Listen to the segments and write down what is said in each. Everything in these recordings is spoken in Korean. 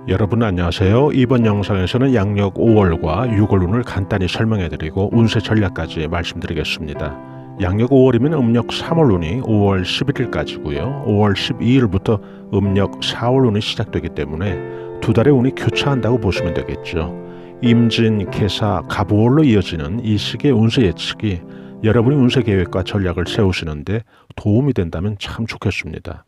여러분 안녕하세요. 이번 영상에서는 양력 5월과 6월 운을 간단히 설명해드리고 운세 전략까지 말씀드리겠습니다. 양력 5월이면 음력 3월 운이 5월 11일까지고요. 5월 12일부터 음력 4월 운이 시작되기 때문에 두 달의 운이 교차한다고 보시면 되겠죠. 임진, 개사, 갑오월로 이어지는 이 시기의 운세 예측이 여러분이 운세 계획과 전략을 세우시는데 도움이 된다면 참 좋겠습니다.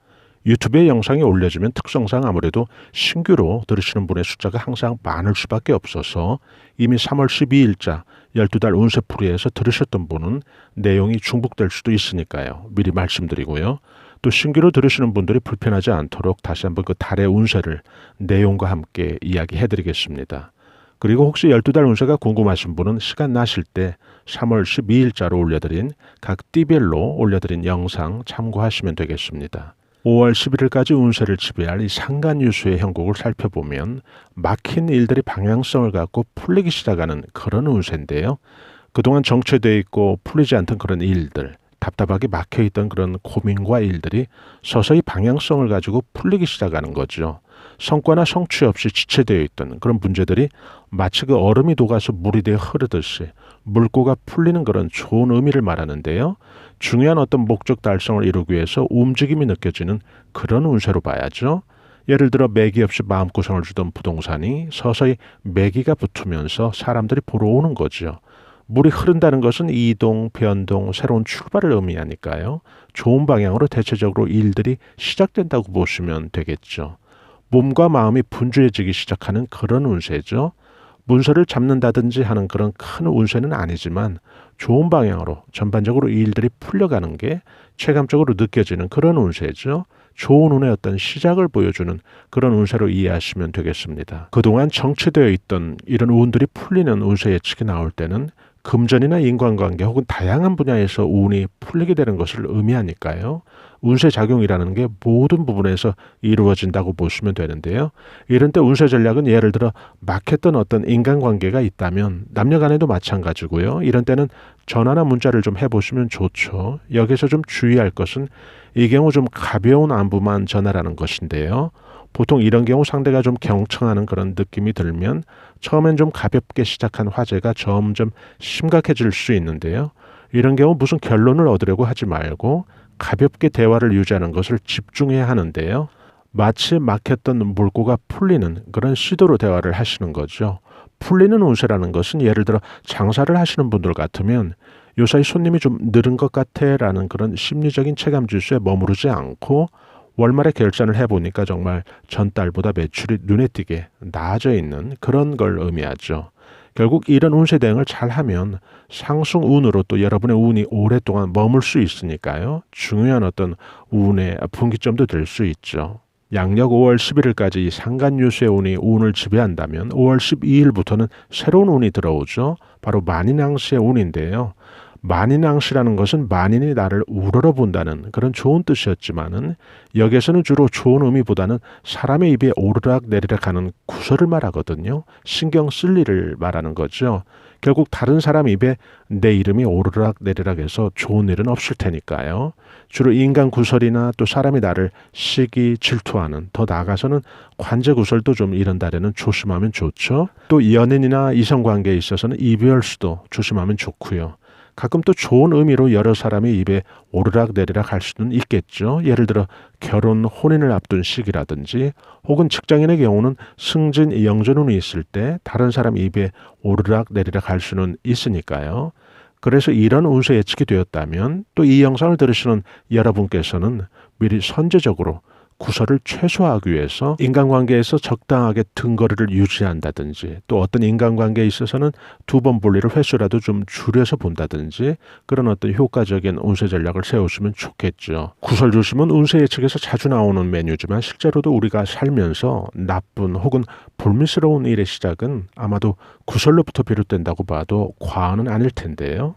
유튜브에 영상이 올려지면 특성상 아무래도 신규로 들으시는 분의 숫자가 항상 많을 수밖에 없어서 이미 3월 12일자 12달 운세풀이에서 들으셨던 분은 내용이 중복될 수도 있으니까요. 미리 말씀드리고요. 또 신규로 들으시는 분들이 불편하지 않도록 다시 한번 그 달의 운세를 내용과 함께 이야기해드리겠습니다. 그리고 혹시 12달 운세가 궁금하신 분은 시간 나실 때 3월 12일자로 올려드린 각 띠별로 올려드린 영상 참고하시면 되겠습니다. 5월 11일까지 운세를 지배할 이 상간유수의 형국을 살펴보면 막힌 일들이 방향성을 갖고 풀리기 시작하는 그런 운세인데요. 그동안 정체되어 있고 풀리지 않던 그런 일들, 답답하게 막혀있던 그런 고민과 일들이 서서히 방향성을 가지고 풀리기 시작하는 거죠. 성과나 성취 없이 지체되어 있던 그런 문제들이 마치 그 얼음이 녹아서 물이 되어 흐르듯이 물꼬가 풀리는 그런 좋은 의미를 말하는데요. 중요한 어떤 목적 달성을 이루기 위해서 움직임이 느껴지는 그런 운세로 봐야죠. 예를 들어 매기 없이 마음고생을 주던 부동산이 서서히 매기가 붙으면서 사람들이 보러 오는 거죠. 물이 흐른다는 것은 이동, 변동, 새로운 출발을 의미하니까요. 좋은 방향으로 대체적으로 일들이 시작된다고 보시면 되겠죠. 몸과 마음이 분주해지기 시작하는 그런 운세죠. 문서를 잡는다든지 하는 그런 큰 운세는 아니지만 좋은 방향으로 전반적으로 일들이 풀려가는 게 체감적으로 느껴지는 그런 운세죠. 좋은 운의 어떤 시작을 보여주는 그런 운세로 이해하시면 되겠습니다. 그동안 정체되어 있던 이런 운들이 풀리는 운세 예측이 나올 때는 금전이나 인간관계 혹은 다양한 분야에서 운이 풀리게 되는 것을 의미하니까요. 운세 작용이라는 게 모든 부분에서 이루어진다고 보시면 되는데요. 이런 때 운세 전략은 예를 들어 막혔던 어떤 인간관계가 있다면 남녀 간에도 마찬가지고요. 이런 때는 전화나 문자를 좀 해보시면 좋죠. 여기서 좀 주의할 것은 이 경우 좀 가벼운 안부만 전하라는 것인데요. 보통 이런 경우 상대가 좀 경청하는 그런 느낌이 들면 처음엔 좀 가볍게 시작한 화제가 점점 심각해질 수 있는데요. 이런 경우 무슨 결론을 얻으려고 하지 말고 가볍게 대화를 유지하는 것을 집중해야 하는데요. 마치 막혔던 물꼬가 풀리는 그런 시도로 대화를 하시는 거죠. 풀리는 운세라는 것은 예를 들어 장사를 하시는 분들 같으면 요사이 손님이 좀 늘은 것 같아 라는 그런 심리적인 체감 지수에 머무르지 않고 월말에 결산을 해보니까 정말 전달보다 매출이 눈에 띄게 나아져 있는 그런 걸 의미하죠. 결국 이런 운세 대응을 잘하면 상승 운으로 또 여러분의 운이 오랫동안 머물 수 있으니까요. 중요한 어떤 운의 분기점도 될 수 있죠. 양력 5월 11일까지 상간유수의 운이 운을 지배한다면 5월 12일부터는 새로운 운이 들어오죠. 바로 만인항시의 운인데요. 만인항시라는 것은 만인이 나를 우러러본다는 그런 좋은 뜻이었지만은 여기에서는 주로 좋은 의미보다는 사람의 입에 오르락 내리락 하는 구설을 말하거든요. 신경 쓸 일을 말하는 거죠. 결국 다른 사람 입에 내 이름이 오르락 내리락 해서 좋은 일은 없을 테니까요. 주로 인간 구설이나 또 사람이 나를 시기 질투하는, 더 나아가서는 관제 구설도 좀 이런 달에는 조심하면 좋죠. 또 연인이나 이성관계에 있어서는 이별수도 조심하면 좋고요. 가끔 또 좋은 의미로 여러 사람의 입에 오르락 내리락 할 수는 있겠죠. 예를 들어 결혼, 혼인을 앞둔 시기라든지 혹은 직장인의 경우는 승진, 영전운이 있을 때 다른 사람 입에 오르락 내리락 할 수는 있으니까요. 그래서 이런 운세 예측이 되었다면 또 이 영상을 들으시는 여러분께서는 미리 선제적으로 구설을 최소화하기 위해서 인간관계에서 적당하게 등거리를 유지한다든지 또 어떤 인간관계에 있어서는 두 번 볼 일을 횟수라도 좀 줄여서 본다든지 그런 어떤 효과적인 운세 전략을 세우시면 좋겠죠. 구설 조심은 운세 예측에서 자주 나오는 메뉴지만 실제로도 우리가 살면서 나쁜 혹은 불미스러운 일의 시작은 아마도 구설로부터 비롯된다고 봐도 과언은 아닐 텐데요.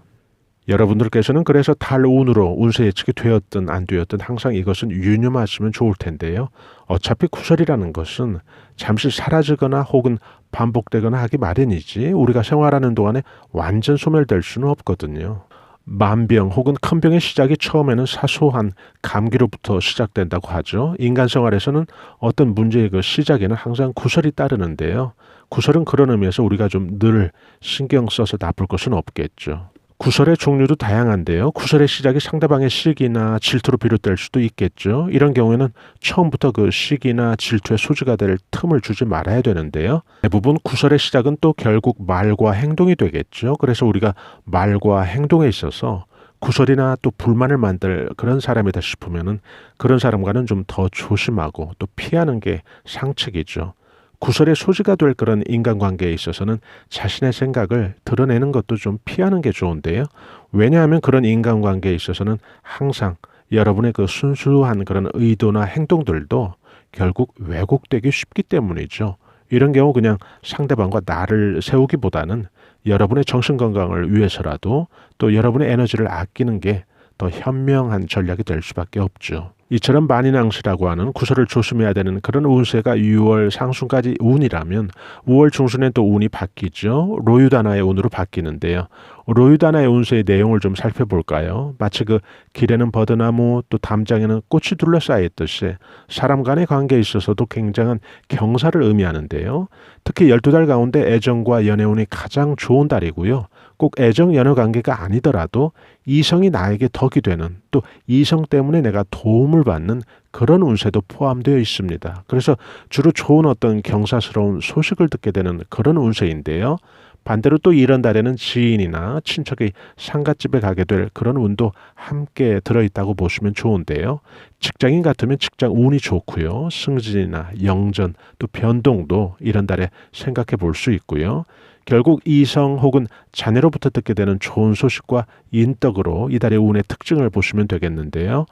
여러분들께서는 그래서 달 운으로 운세 예측이 되었든 안 되었든 항상 이것은 유념하시면 좋을 텐데요. 어차피 구설이라는 것은 잠시 사라지거나 혹은 반복되거나 하기 마련이지 우리가 생활하는 동안에 완전 소멸될 수는 없거든요. 만병 혹은 큰 병의 시작이 처음에는 사소한 감기로부터 시작된다고 하죠. 인간 생활에서는 어떤 문제의 그 시작에는 항상 구설이 따르는데요. 구설은 그런 의미에서 우리가 좀 늘 신경 써서 나쁠 것은 없겠죠. 구설의 종류도 다양한데요. 구설의 시작이 상대방의 시기나 질투로 비롯될 수도 있겠죠. 이런 경우에는 처음부터 그 시기나 질투의 소지가 될 틈을 주지 말아야 되는데요. 대부분 구설의 시작은 또 결국 말과 행동이 되겠죠. 그래서 우리가 말과 행동에 있어서 구설이나 또 불만을 만들 그런 사람이다 싶으면은 그런 사람과는 좀 더 조심하고 또 피하는 게 상책이죠. 구설의 소지가 될 그런 인간관계에 있어서는 자신의 생각을 드러내는 것도 좀 피하는 게 좋은데요. 왜냐하면 그런 인간관계에 있어서는 항상 여러분의 그 순수한 그런 의도나 행동들도 결국 왜곡되기 쉽기 때문이죠. 이런 경우 그냥 상대방과 나를 세우기보다는 여러분의 정신건강을 위해서라도 또 여러분의 에너지를 아끼는 게 더 현명한 전략이 될 수밖에 없죠. 이처럼 만인항시라고 하는 구설을 조심해야 되는 그런 운세가 6월 상순까지 운이라면 5월 중순엔 또 운이 바뀌죠. 로유다나의 운으로 바뀌는데요. 로유다나의 운세의 내용을 좀 살펴볼까요? 마치 그 길에는 버드나무 또 담장에는 꽃이 둘러싸여 있듯이 사람 간의 관계에 있어서도 굉장한 경사를 의미하는데요. 특히 12달 가운데 애정과 연애운이 가장 좋은 달이고요. 꼭 애정 연애 관계가 아니더라도 이성이 나에게 덕이 되는 또 이성 때문에 내가 도움을 받는 그런 운세도 포함되어 있습니다. 그래서 주로 좋은 어떤 경사스러운 소식을 듣게 되는 그런 운세인데요. 반대로 또 이런 달에는 지인이나 친척이 상갓집에 가게 될 그런 운도 함께 들어있다고 보시면 좋은데요. 직장인 같으면 직장 운이 좋고요. 승진이나 영전 또 변동도 이런 달에 생각해 볼 수 있고요. 결국 이성 혹은 자녀로부터 듣게 되는 좋은 소식과 인덕으로 이달의 운의 특징을 보시면 되겠는데요.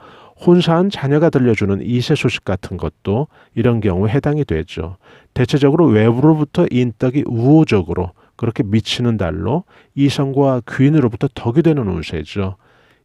혼사한 자녀가 들려주는 이세 소식 같은 것도 이런 경우에 해당이 되죠. 대체적으로 외부로부터 인덕이 우호적으로 그렇게 미치는 달로 이성과 귀인으로부터 덕이 되는 운세죠.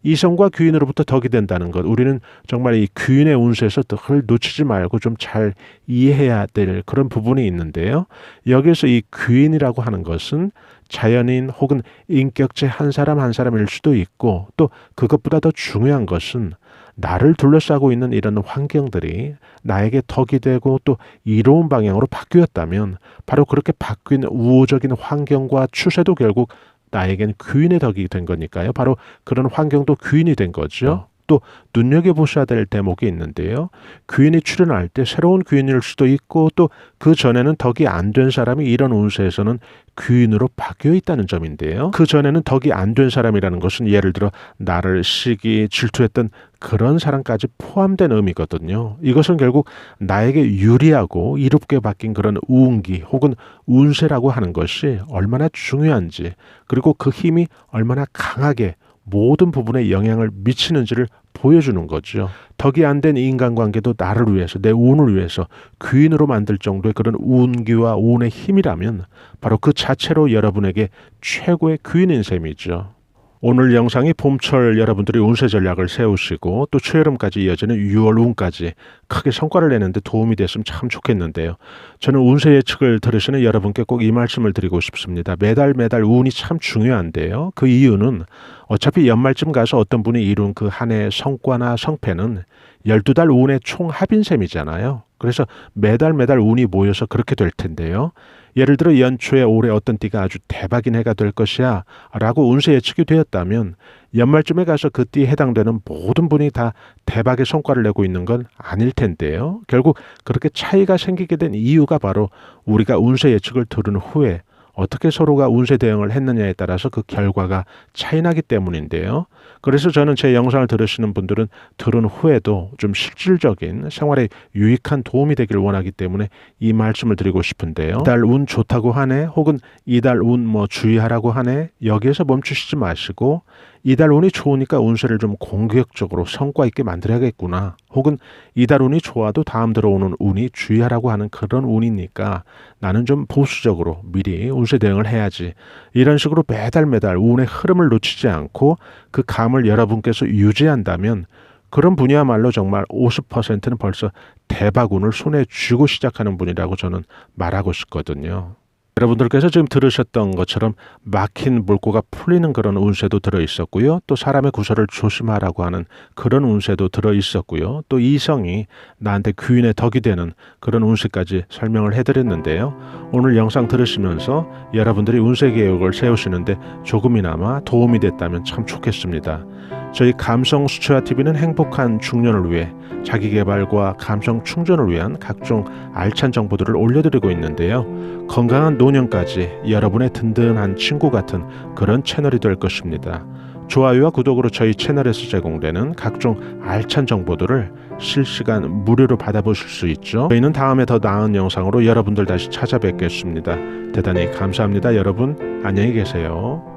이성과 귀인으로부터 덕이 된다는 것, 우리는 정말 이 귀인의 운세에서 덕을 놓치지 말고 좀 잘 이해해야 될 그런 부분이 있는데요. 여기서 이 귀인이라고 하는 것은 자연인 혹은 인격체 한 사람 한 사람일 수도 있고 또 그것보다 더 중요한 것은 나를 둘러싸고 있는 이런 환경들이 나에게 덕이 되고 또 이로운 방향으로 바뀌었다면 바로 그렇게 바뀐 우호적인 환경과 추세도 결국 나에겐 귀인의 덕이 된 거니까요. 바로 그런 환경도 귀인이 된 거죠. 또 눈여겨보셔야 될 대목이 있는데요. 귀인이 출현할 때 새로운 귀인일 수도 있고 또 그 전에는 덕이 안 된 사람이 이런 운세에서는 귀인으로 바뀌어 있다는 점인데요. 그 전에는 덕이 안 된 사람이라는 것은 예를 들어 나를 시기, 질투했던 그런 사람까지 포함된 의미거든요. 이것은 결국 나에게 유리하고 이롭게 바뀐 그런 운기 혹은 운세라고 하는 것이 얼마나 중요한지 그리고 그 힘이 얼마나 강하게 모든 부분에 영향을 미치는지를 보여주는 거죠. 덕이 안 된 인간관계도 나를 위해서 내 운을 위해서 귀인으로 만들 정도의 그런 운기와 운의 힘이라면 바로 그 자체로 여러분에게 최고의 귀인인 셈이죠. 오늘 영상이 봄철 여러분들이 운세 전략을 세우시고 또 초여름까지 이어지는 6월 운까지 크게 성과를 내는데 도움이 됐으면 참 좋겠는데요. 저는 운세 예측을 들으시는 여러분께 꼭 이 말씀을 드리고 싶습니다. 매달 운이 참 중요한데요. 그 이유는 어차피 연말쯤 가서 어떤 분이 이룬 그 한 해의 성과나 성패는 12달 운의 총합인 셈이잖아요. 그래서 매달 운이 모여서 그렇게 될 텐데요. 예를 들어 연초에 올해 어떤 띠가 아주 대박인 해가 될 것이야 라고 운세 예측이 되었다면 연말쯤에 가서 그 띠에 해당되는 모든 분이 다 대박의 성과를 내고 있는 건 아닐 텐데요. 결국 그렇게 차이가 생기게 된 이유가 바로 우리가 운세 예측을 들은 후에 어떻게 서로가 운세 대응을 했느냐에 따라서 그 결과가 차이나기 때문인데요. 그래서 저는 제 영상을 들으시는 분들은 들은 후에도 좀 실질적인 생활에 유익한 도움이 되길 원하기 때문에 이 말씀을 드리고 싶은데요. 이달 운 좋다고 하네 혹은 이달 운 주의하라고 하네 여기에서 멈추시지 마시고 이달 운이 좋으니까 운세를 좀 공격적으로 성과 있게 만들어야겠구나. 혹은 이달 운이 좋아도 다음 들어오는 운이 주의하라고 하는 그런 운이니까 나는 좀 보수적으로 미리 운세 대응을 해야지. 이런 식으로 매달 운의 흐름을 놓치지 않고 그 감을 여러분께서 유지한다면 그런 분이야말로 정말 50%는 벌써 대박운을 손에 쥐고 시작하는 분이라고 저는 말하고 싶거든요. 여러분들께서 지금 들으셨던 것처럼 막힌 물꼬가 풀리는 그런 운세도 들어 있었고요. 또 사람의 구설을 조심하라고 하는 그런 운세도 들어 있었고요. 또 이성이 나한테 귀인의 덕이 되는 그런 운세까지 설명을 해드렸는데요. 오늘 영상 들으시면서 여러분들이 운세 계획을 세우시는데 조금이나마 도움이 됐다면 참 좋겠습니다. 저희 감성 수채화 TV는 행복한 중년을 위해 자기 개발과 감성 충전을 위한 각종 알찬 정보들을 올려드리고 있는데요. 건강한 노년까지 여러분의 든든한 친구 같은 그런 채널이 될 것입니다. 좋아요와 구독으로 저희 채널에서 제공되는 각종 알찬 정보들을 실시간 무료로 받아보실 수 있죠. 저희는 다음에 더 나은 영상으로 여러분들 다시 찾아뵙겠습니다. 대단히 감사합니다. 여러분 안녕히 계세요.